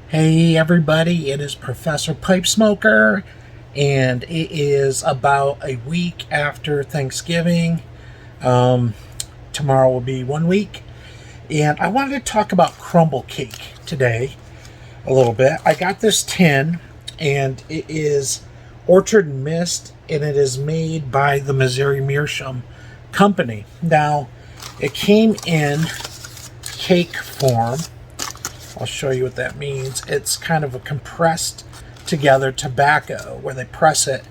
Hey everybody, it is Professor Pipe Smoker, and it is about a week after Thanksgiving. Tomorrow will be 1 week, and I wanted to talk about crumble cake today a little bit. I got this tin, and it is Orchard Mist, and it is made by the Missouri Meerschaum Company. Now, it came in cake form. I'll show you what that means. It's kind of a compressed together tobacco where they press it.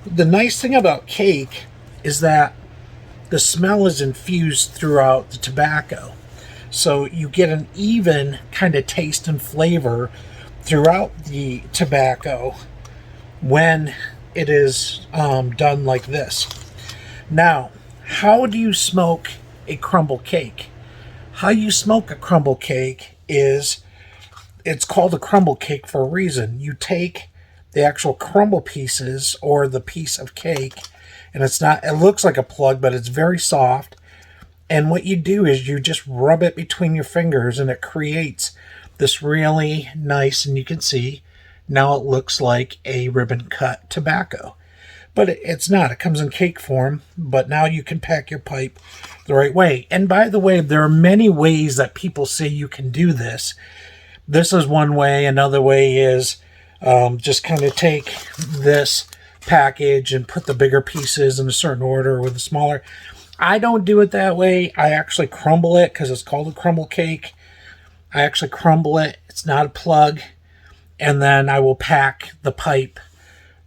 The nice thing about cake is that the smell is infused throughout the tobacco. So you get an even kind of taste and flavor throughout the tobacco when it is done like this. Now, how do you smoke a crumble cake? How you smoke a crumble cake is, it's called a crumble cake for a reason. You take the actual crumble pieces or the piece of cake, and it looks like a plug, but it's very soft. And what you do is you just rub it between your fingers, and it creates this really nice, and you can see now it looks like a ribbon cut tobacco. But it's not. It comes in cake form, but now you can pack your pipe the right way. And by the way, there are many ways that people say you can do this. This is one way. Another way is just kind of take this package and put the bigger pieces in a certain order with the smaller. I don't do it that way. I actually crumble it because it's called a crumble cake. I actually crumble it. It's not a plug. And then I will pack the pipe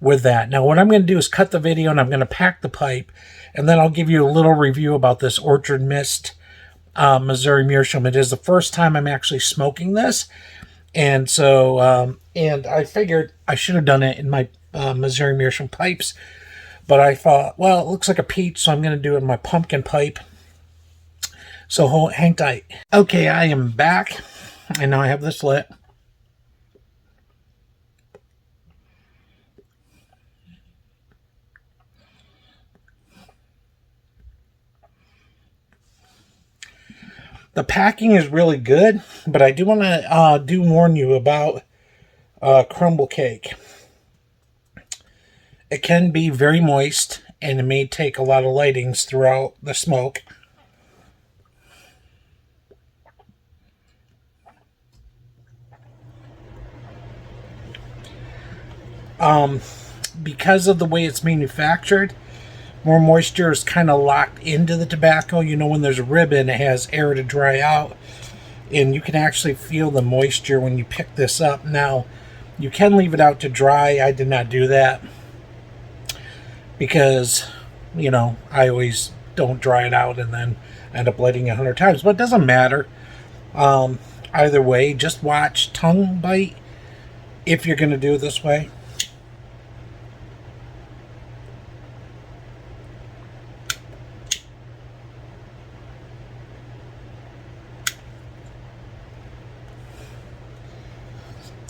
with that. Now what I'm going to do is cut the video and I'm going to pack the pipe, and then I'll give you a little review about this Orchard Mist Missouri Meerschaum. It is the first time I'm actually smoking this, and so and I figured I should have done it in my Missouri Meerschaum pipes, but I thought, well, it looks like a peach, so I'm going to do it in my pumpkin pipe. So hang tight. Okay, I am back, and now I have this lit. The packing is really good, but I do want to warn you about crumble cake. It can be very moist, and it may take a lot of lightings throughout the smoke. Because of the way it's manufactured, more moisture is kind of locked into the tobacco. You know, when there's a ribbon, it has air to dry out, and you can actually feel the moisture when you pick this up. Now, you can leave it out to dry. I did not do that because, you know, I always don't dry it out and then end up lighting 100 times, but it doesn't matter. Either way, just watch tongue bite if you're going to do it this way.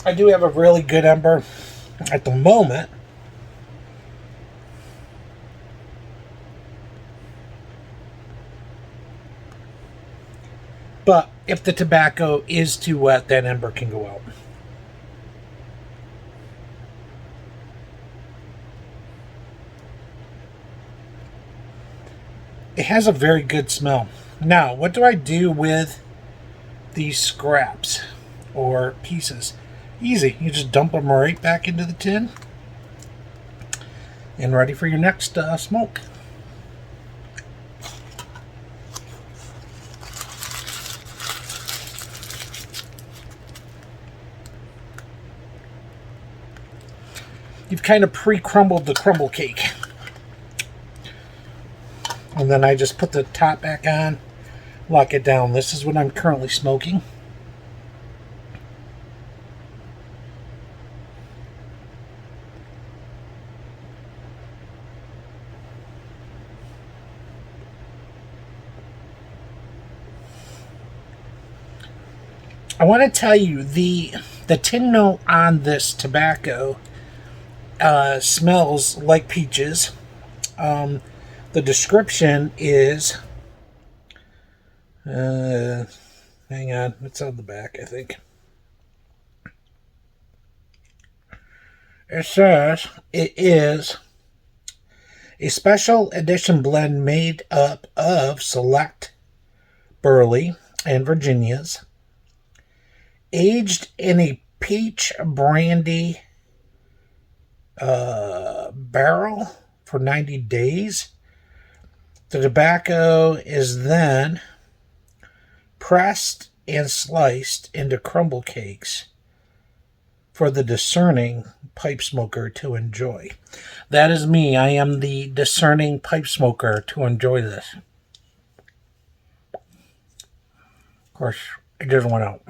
I do have a really good ember at the moment. But if the tobacco is too wet, that ember can go out. It has a very good smell. Now, what do I do with these scraps or pieces? Easy. You just dump them right back into the tin and ready for your next smoke. You've kind of pre-crumbled the crumble cake. And then I just put the top back on, lock it down. This is what I'm currently smoking. I want to tell you, the tin note on this tobacco smells like peaches. The description is, hang on, it's on the back, I think. It says it is a special edition blend made up of select Burley and Virginias, aged in a peach brandy barrel for 90 days. The tobacco is then pressed and sliced into crumble cakes for the discerning pipe smoker to enjoy. That is me. I am the discerning pipe smoker to enjoy this. Of course, it just went out.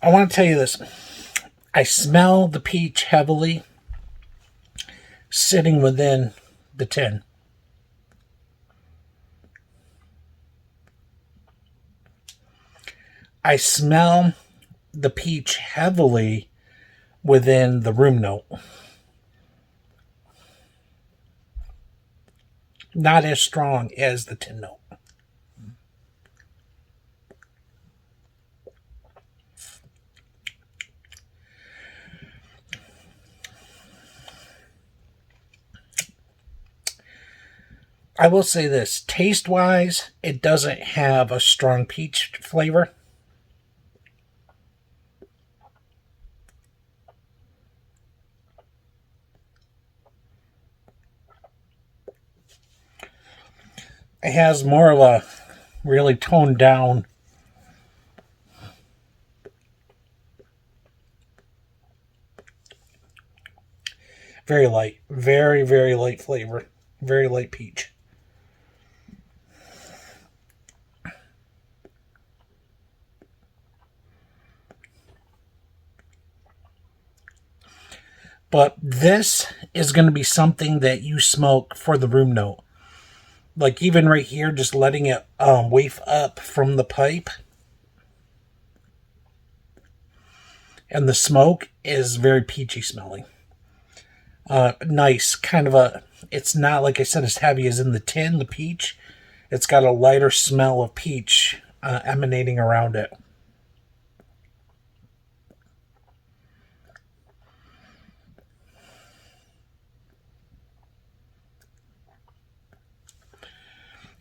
I want to tell you this. I smell the peach heavily sitting within the tin. I smell the peach heavily within the room note. Not as strong as the tin note. I will say this, taste-wise, it doesn't have a strong peach flavor. It has more of a really toned down very light, very, very light flavor, very light peach. But this is going to be something that you smoke for the room note. Like even right here, just letting it waft up from the pipe. And the smoke is very peachy smelling. Nice, kind of a, it's not, like I said, as heavy as in the tin, the peach. It's got a lighter smell of peach emanating around it.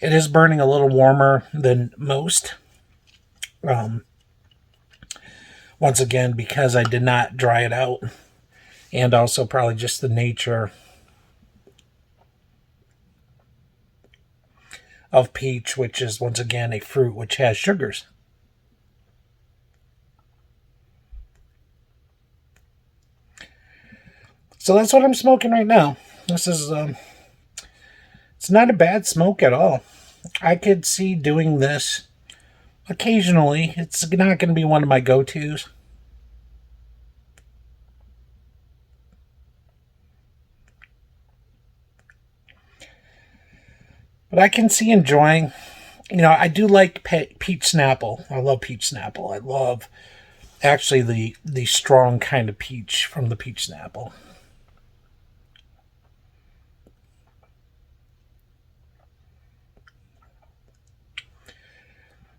It is burning a little warmer than most. Once again, because I did not dry it out. And also probably just the nature of peach, which is, once again, a fruit which has sugars. So that's what I'm smoking right now. This is, it's not a bad smoke at all. I could see doing this occasionally. It's not going to be one of my go-tos. But I can see enjoying, I do like peach Snapple. I love peach Snapple. I love, actually, the strong kind of peach from the peach Snapple.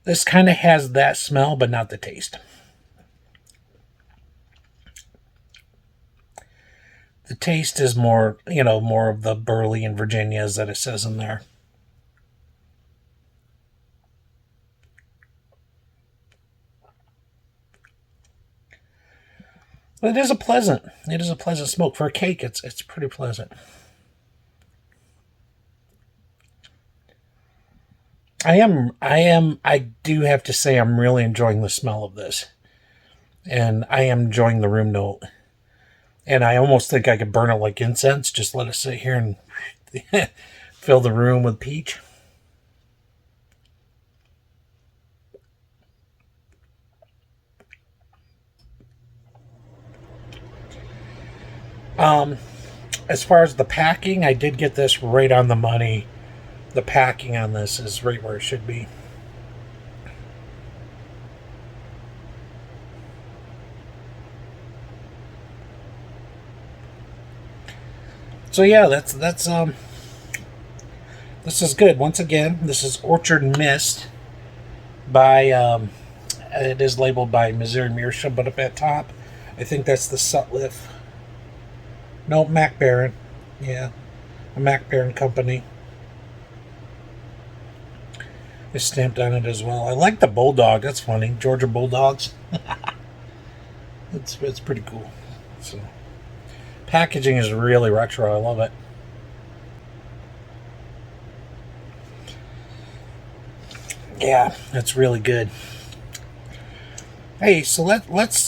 This kind of has that smell, but not the taste. The taste is more, more of the Burley and Virginias that it says in there. But it is a pleasant smoke. For a cake, it's pretty pleasant. I do have to say I'm really enjoying the smell of this. And I am enjoying the room note. And I almost think I could burn it like incense. Just let it sit here and fill the room with peach. As far as the packing, I did get this right on the money. The packing on this is right where it should be. So yeah, this is good. Once again, this is Orchard Mist by it is labeled by Missouri Meerschaum, but up at top, I think that's the Sutliff. No, Mac Baren. Yeah, a Mac Baren company. It's stamped on it as well. I like the Bulldog. That's funny. Georgia Bulldogs. It's pretty cool. So, packaging is really retro. I love it. Yeah, that's really good. Hey, so let's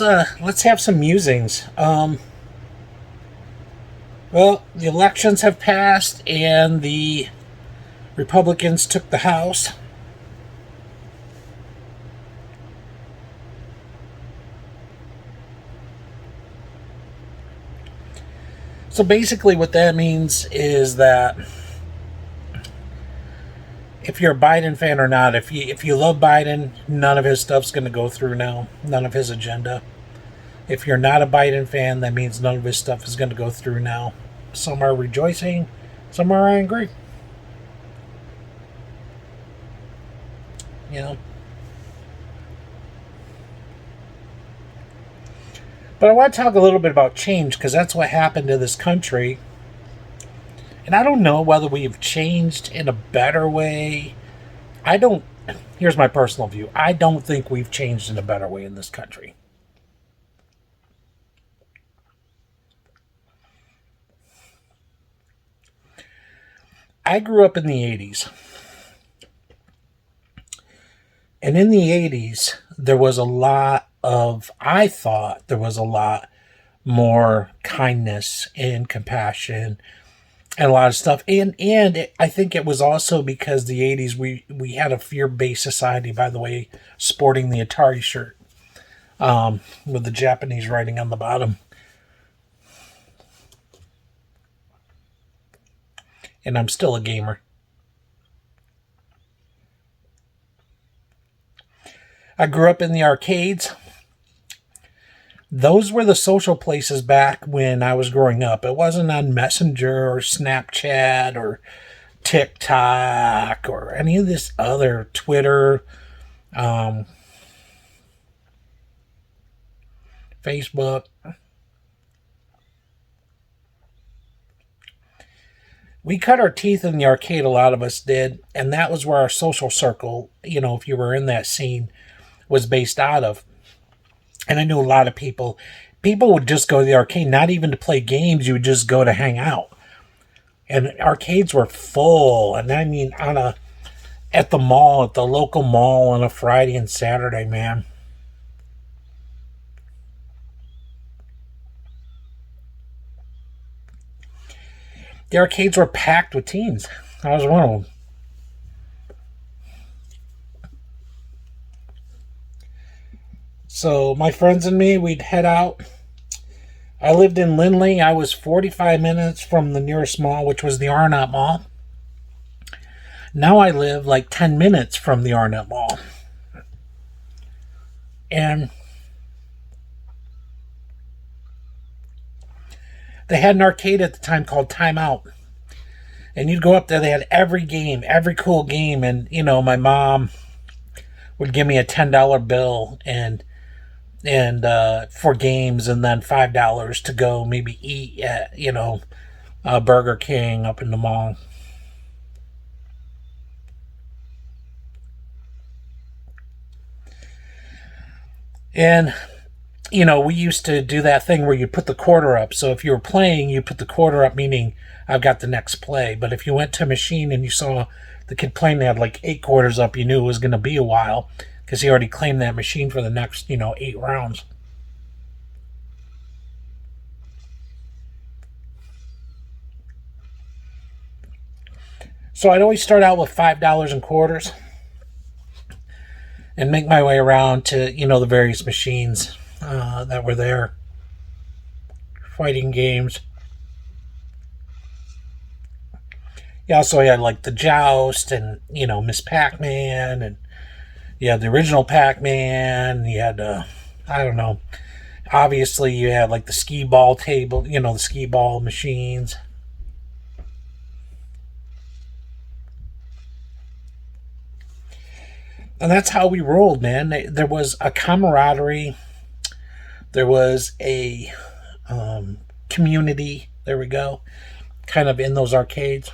have some musings. Well, the elections have passed, and the Republicans took the House. So basically, what that means is that if you're a Biden fan or not, if you love Biden, none of his stuff's going to go through now. None of his agenda. If you're not a Biden fan, that means none of his stuff is going to go through now. Some are rejoicing, some are angry. You know. But I want to talk a little bit about change, because that's what happened to this country. And I don't know whether we've changed in a better way. Here's my personal view. I don't think we've changed in a better way in this country. I grew up in the 80's. And in the 80's, I thought there was a lot more kindness and compassion and a lot of stuff. And I think it was also because the 80's, we had a fear-based society, by the way, sporting the Atari shirt with the Japanese writing on the bottom. And I'm still a gamer. I grew up in the arcades. Those were the social places back when I was growing up. It wasn't on Messenger or Snapchat or TikTok or any of this other Twitter, Facebook. We cut our teeth in the arcade, a lot of us did, and that was where our social circle, if you were in that scene, was based out of. And I knew a lot of people would just go to the arcade, not even to play games, you would just go to hang out. And arcades were full, and I mean at the mall, at the local mall on a Friday and Saturday, man. The arcades were packed with teens. I was one of them. So my friends and me, we'd head out. I lived in Lindley. I was 45 minutes from the nearest mall, which was the Arnott Mall. Now I live like 10 minutes from the Arnott Mall. And they had an arcade at the time called Time Out. And you'd go up there, they had every game, every cool game. And, my mom would give me a $10 bill and for games, and then $5 to go maybe eat at, Burger King up in the mall. And, we used to do that thing where you put the quarter up. So if you were playing, you put the quarter up, meaning I've got the next play. But if you went to a machine and you saw the kid playing, they had like 8 quarters up, you knew it was going to be a while, because he already claimed that machine for the next, 8 rounds. So I'd always start out with $5 in quarters and make my way around to, the various machines that were there. Fighting games. You also had like the Joust and, Miss Pac-Man, and you had the original Pac-Man. You had, I don't know. Obviously, you had like the skee ball table, the skee ball machines. And that's how we rolled, man. There was a camaraderie. There was a community. There we go. Kind of in those arcades.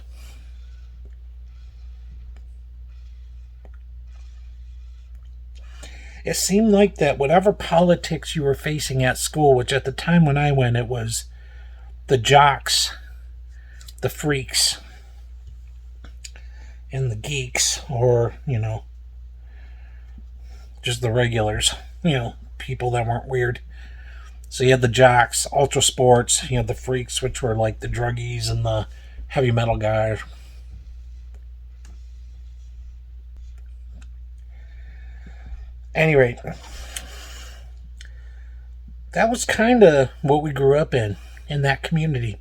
It seemed like that whatever politics you were facing at school, which at the time when I went, it was the jocks, the freaks, and the geeks, or, just the regulars, people that weren't weird. So you had the jocks, ultra sports, you had the freaks, which were like the druggies and the heavy metal guys. Any rate, that was kind of what we grew up in that community.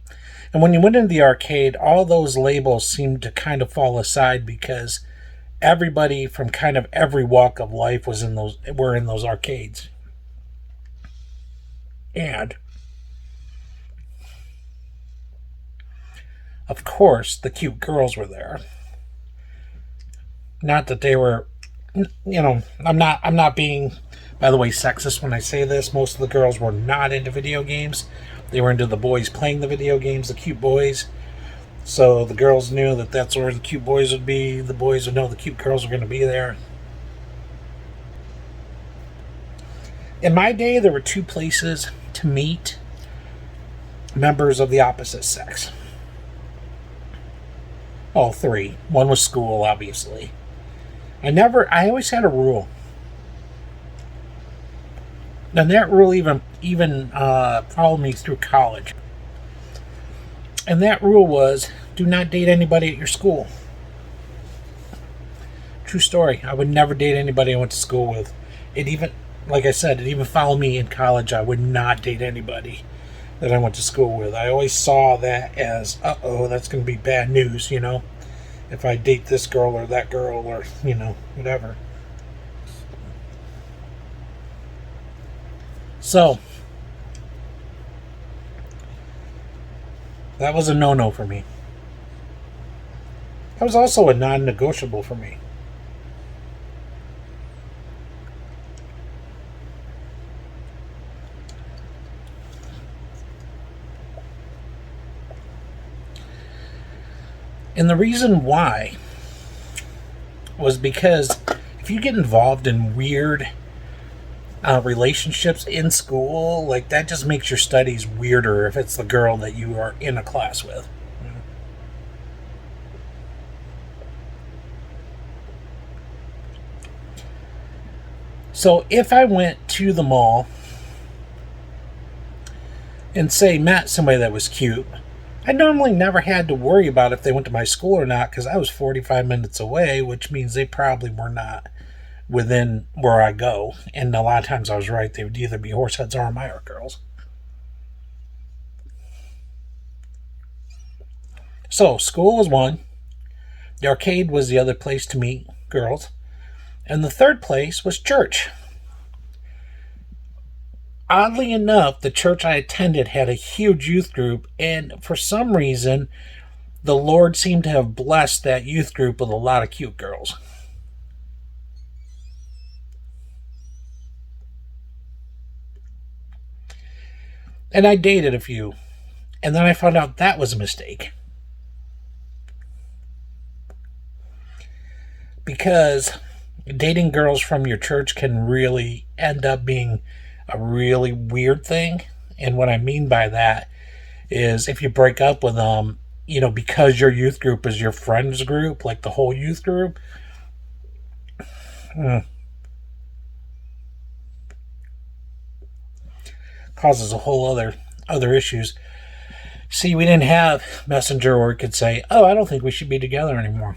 And when you went into the arcade, all those labels seemed to kind of fall aside because everybody from kind of every walk of life were in those arcades. And of course, the cute girls were there. Not that they were, I'm not being, by the way, sexist when I say this. Most of the girls were not into video games. They were into the boys playing the video games, the cute boys. So the girls knew that that's where the cute boys would be. The boys would know the cute girls were going to be there. In my day, there were two places to meet members of the opposite sex. Oh, three. One was school, obviously. I always had a rule. And that rule even followed me through college. And that rule was, do not date anybody at your school. True story. I would never date anybody I went to school with. Like I said, it even followed me in college. I would not date anybody that I went to school with. I always saw that as, that's going to be bad news, if I date this girl or that girl or, whatever. So, that was a no-no for me. That was also a non-negotiable for me. And the reason why was because if you get involved in weird relationships in school, like that just makes your studies weirder if it's the girl that you are in a class with. So if I went to the mall and say met somebody that was cute, I normally never had to worry about if they went to my school or not because I was 45 minutes away, which means they probably were not within where I go. And a lot of times I was right. They would either be horseheads or Myra girls. So school was one. The arcade was the other place to meet girls. And the third place was church. Oddly enough, the church I attended had a huge youth group, and for some reason, the Lord seemed to have blessed that youth group with a lot of cute girls. And I dated a few, and then I found out that was a mistake. Because dating girls from your church can really end up being a really weird thing. And what I mean by that is if you break up with them, because your youth group is your friends group, like the whole youth group, causes a whole other issues. See, we didn't have Messenger where it could say, oh, I don't think we should be together anymore.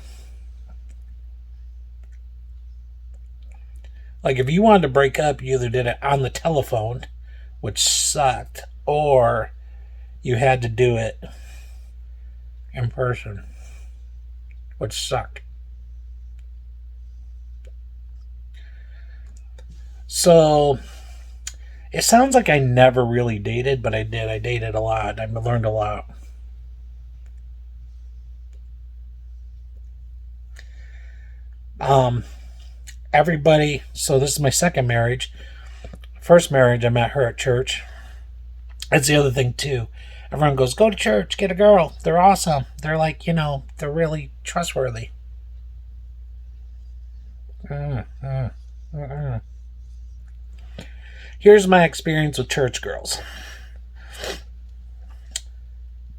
Like, if you wanted to break up, you either did it on the telephone, which sucked, or you had to do it in person, which sucked. So, it sounds like I never really dated, but I did. I dated a lot. I learned a lot. everybody, so this is my second marriage. First marriage, I met her at church. That's the other thing, too. Everyone goes, go to church, get a girl. They're awesome. They're like, they're really trustworthy. Here's my experience with church girls.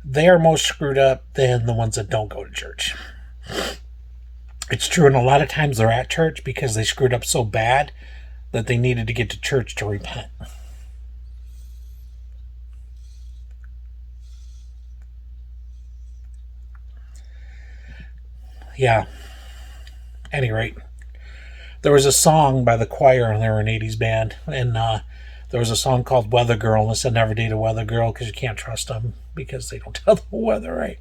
They are more screwed up than the ones that don't go to church. It's true, and a lot of times they're at church because they screwed up so bad that they needed to get to church to repent. Yeah. At any rate, there was a song by the choir, and they were an 80's band, and there was a song called Weather Girl, and it said never date a weather girl because you can't trust them because they don't tell the weather right.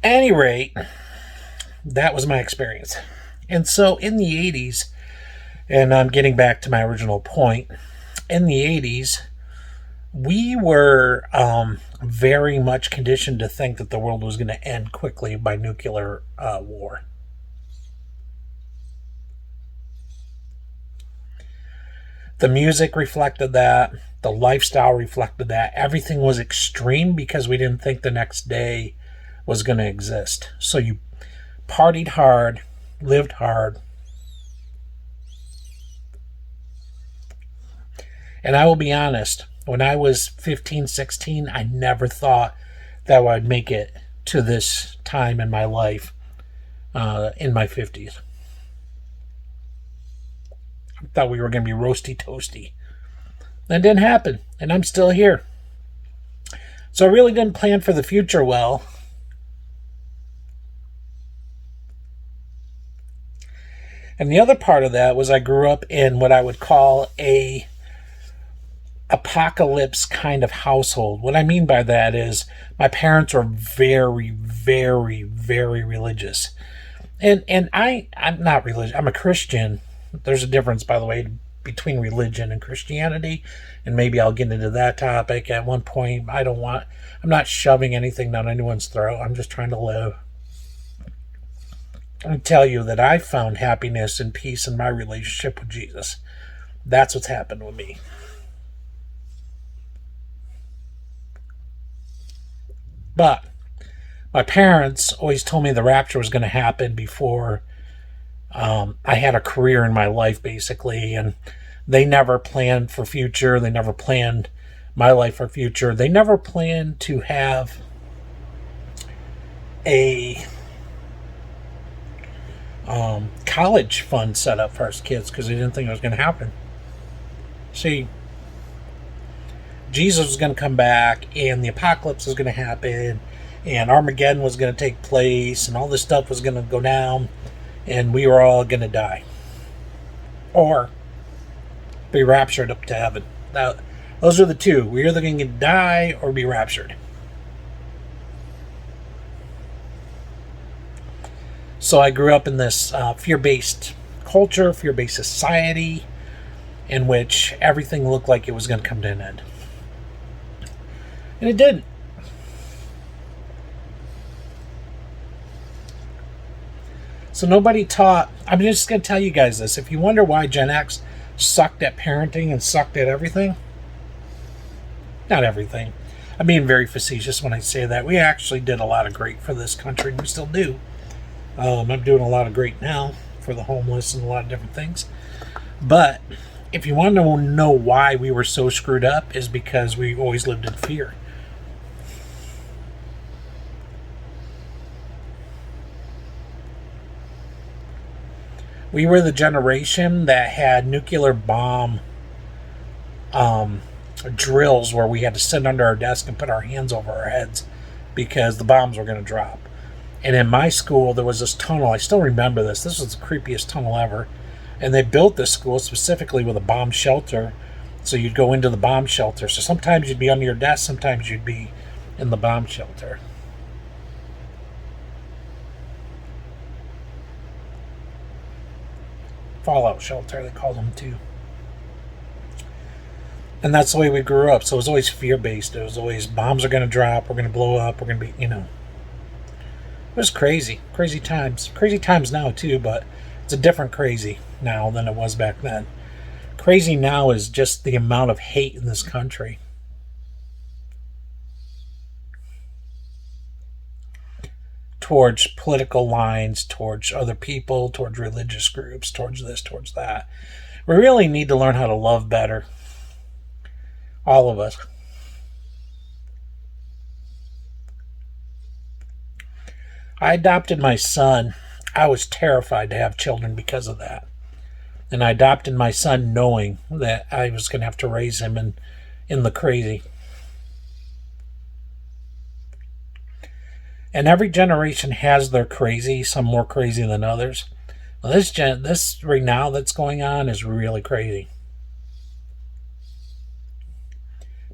At any rate, that was my experience. And so in the 80's, and I'm getting back to my original point, in the 80's, we were very much conditioned to think that the world was going to end quickly by nuclear war. The music reflected that. The lifestyle reflected that. Everything was extreme because we didn't think the next day was going to exist. So you partied hard, lived hard. And I will be honest, when I was 15, 16, I never thought that I'd make it to this time in my life, in my 50s. I thought we were going to be roasty toasty. That didn't happen, and I'm still here. So I really didn't plan for the future well. And the other part of that was I grew up in what I would call a apocalypse kind of household. What I mean by that is my parents were very, very, very religious. And I'm not religious. I'm a Christian. There's a difference, by the way, between religion and Christianity. And maybe I'll get into that topic at one point. I'm not shoving anything down anyone's throat. I'm just trying to live. I tell you that I found happiness and peace in my relationship with Jesus. That's what's happened with me. But my parents always told me the rapture was going to happen before I had a career in my life, basically. And they never planned for future. They never planned my life for future. They never planned to have a college fund set up for us kids because they didn't think it was going to happen. See, Jesus was going to come back and the apocalypse was going to happen and Armageddon was going to take place and all this stuff was going to go down and we were all going to die or be raptured up to heaven. Now, those are the two. We're either going to die or be raptured. So I grew up in this fear-based culture, fear-based society, in which everything looked like it was going to come to an end. And it didn't. So nobody taught. I'm just going to tell you guys this. If you wonder why Gen X sucked at parenting and sucked at everything, not everything. I'm being very facetious when I say that. We actually did a lot of great for this country, and we still do. I'm doing a lot of great now for the homeless and a lot of different things. But if you want to know why we were so screwed up, is because we always lived in fear. We were the generation that had nuclear bomb drills where we had to sit under our desk and put our hands over our heads because the bombs were going to drop. And in my school, there was this tunnel. I still remember this. This was the creepiest tunnel ever. And they built this school specifically with a bomb shelter. So you'd go into the bomb shelter. So sometimes you'd be under your desk. Sometimes you'd be in the bomb shelter. Fallout shelter, they called them too. And that's the way we grew up. So it was always fear based. It was always bombs are going to drop, we're going to blow up, we're going to be, It was crazy. Crazy times. Crazy times now, too, but it's a different crazy now than it was back then. Crazy now is just the amount of hate in this country. Towards political lines, towards other people, towards religious groups, towards this, towards that. We really need to learn how to love better. All of us. I adopted my son. I was terrified to have children because of that. And I adopted my son knowing that I was going to have to raise him in the crazy. And every generation has their crazy, some more crazy than others. Well, this right now that's going on is really crazy.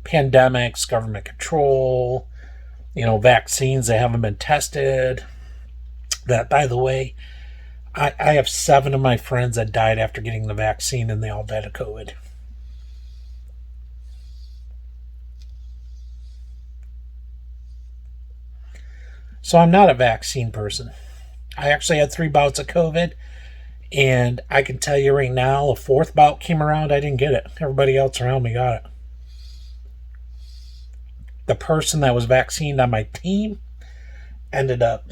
Pandemics, government control, vaccines that haven't been tested. That, by the way, I have 7 of my friends that died after getting the vaccine, and they all died of COVID. So I'm not a vaccine person. I actually had 3 bouts of COVID, and I can tell you right now, the 4th bout came around, I didn't get it. Everybody else around me got it. The person that was vaccinated on my team ended up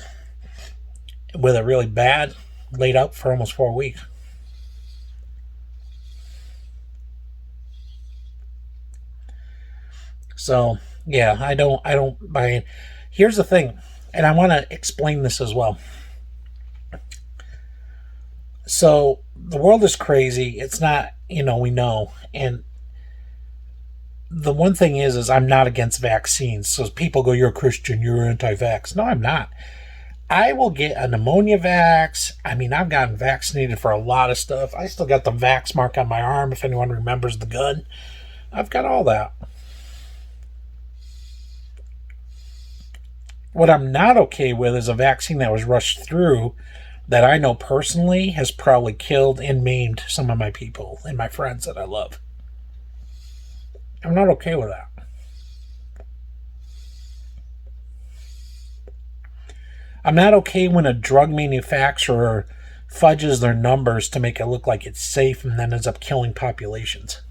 with it really bad, laid up for almost 4 weeks. So, yeah, I don't buy it. Here's the thing, and I want to explain this as well. So, the world is crazy. It's not, we know. And the one thing is I'm not against vaccines. So people go, you're a Christian, you're anti-vax. No, I'm not. I will get a pneumonia vax. I mean, I've gotten vaccinated for a lot of stuff. I still got the vax mark on my arm, if anyone remembers the gun. I've got all that. What I'm not okay with is a vaccine that was rushed through that I know personally has probably killed and maimed some of my people and my friends that I love. I'm not okay with that. I'm not okay when a drug manufacturer fudges their numbers to make it look like it's safe and then ends up killing populations.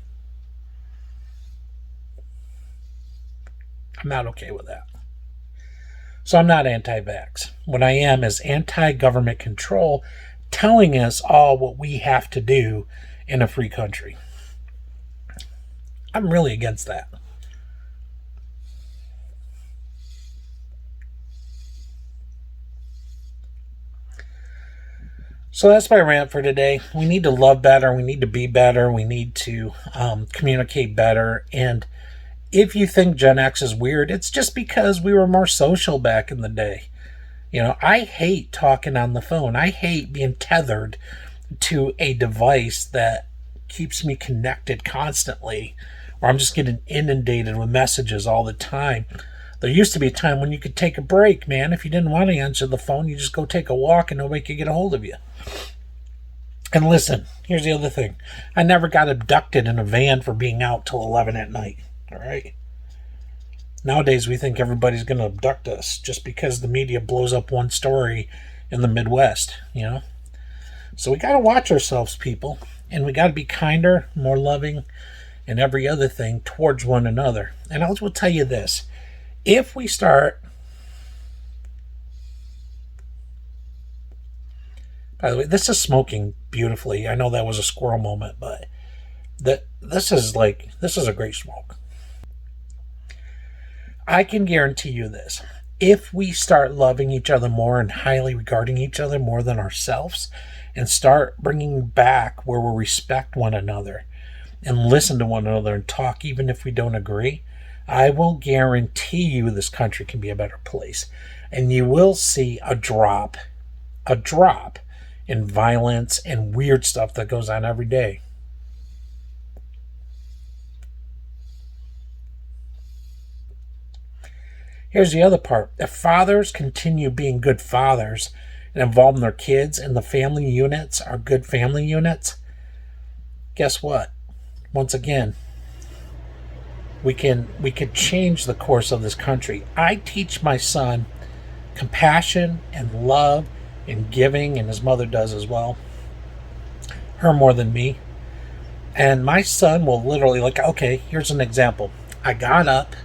I'm not okay with that. So I'm not anti-vax. What I am is anti-government control, telling us all what we have to do in a free country. I'm really against that. So that's my rant for today. We need to love better. We need to be better. We need to communicate better. And if you think Gen X is weird, it's just because we were more social back in the day. I hate talking on the phone. I hate being tethered to a device that keeps me connected constantly, where I'm just getting inundated with messages all the time. There used to be a time when you could take a break, man. If you didn't want to answer the phone, you just go take a walk and nobody could get a hold of you. And listen, here's the other thing. I never got abducted in a van for being out till 11 at night. All right? Nowadays, we think everybody's going to abduct us just because the media blows up one story in the Midwest, So we got to watch ourselves, people. And we got to be kinder, more loving, and every other thing towards one another. And I will tell you this. If we start... By the way, this is smoking beautifully. I know that was a squirrel moment, but this is a great smoke. I can guarantee you this. If we start loving each other more and highly regarding each other more than ourselves, and start bringing back where we respect one another and listen to one another and talk even if we don't agree, I will guarantee you this country can be a better place. And you will see a drop in violence and weird stuff that goes on every day. Here's the other part. If fathers continue being good fathers and involving their kids and the family units are good family units, guess what? Once again, we could change the course of this country. I teach my son compassion and love and giving, and his mother does as well. Her more than me. And my son will literally, like, okay, here's an example. I got up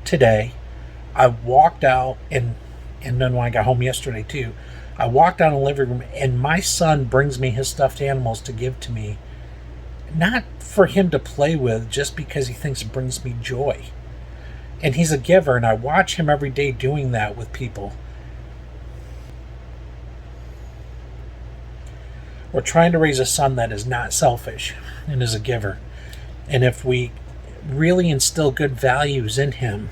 today, I walked out, and then when I got home yesterday too, I walked out in the living room, and my son brings me his stuffed animals to give to me. Not for him to play with, just because he thinks it brings me joy. And he's a giver, and I watch him every day doing that with people. We're trying to raise a son that is not selfish and is a giver. And if we really instill good values in him,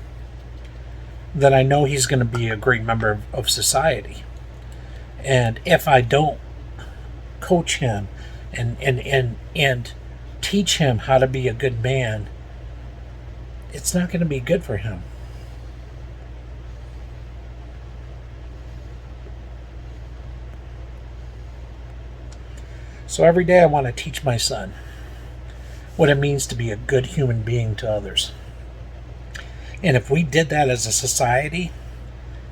then I know he's going to be a great member of society. And if I don't coach him and teach him how to be a good man, it's not going to be good for him. So every day I want to teach my son what it means to be a good human being to others. And if we did that as a society,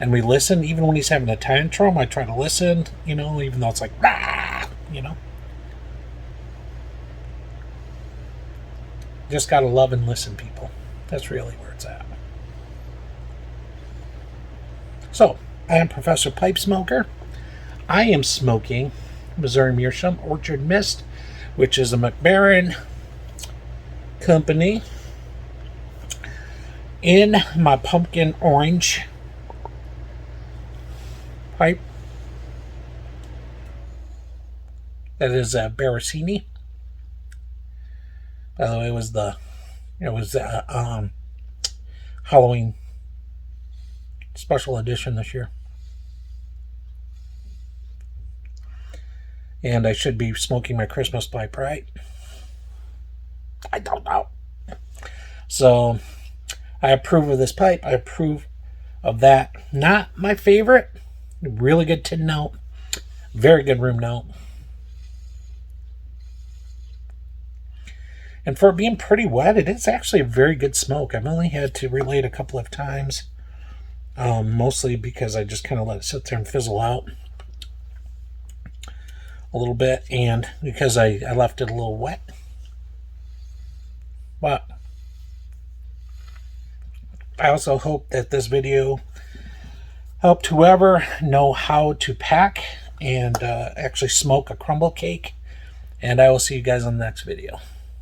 and we listen, even when he's having a tantrum, I try to listen, even though it's like, rah, Just got to love and listen, people. That's really where it's at. So, I am Professor Pipe Smoker. I am smoking Missouri Meerschaum Orchard Mist, which is a McBaron company, in my pumpkin orange pipe. That is a Baracini. By the way, it was Halloween special edition this year. And I should be smoking my Christmas pipe, right? I don't know. So, I approve of this pipe. I approve of that. Not my favorite. Really good tin note. Very good room note. And for it being pretty wet, it is actually a very good smoke. I've only had to relight a couple of times. Mostly because I just kind of let it sit there and fizzle out a little bit, and because I left it a little wet. But I also hope that this video helped whoever know how to pack and actually smoke a crumble cake. And I will see you guys on the next video.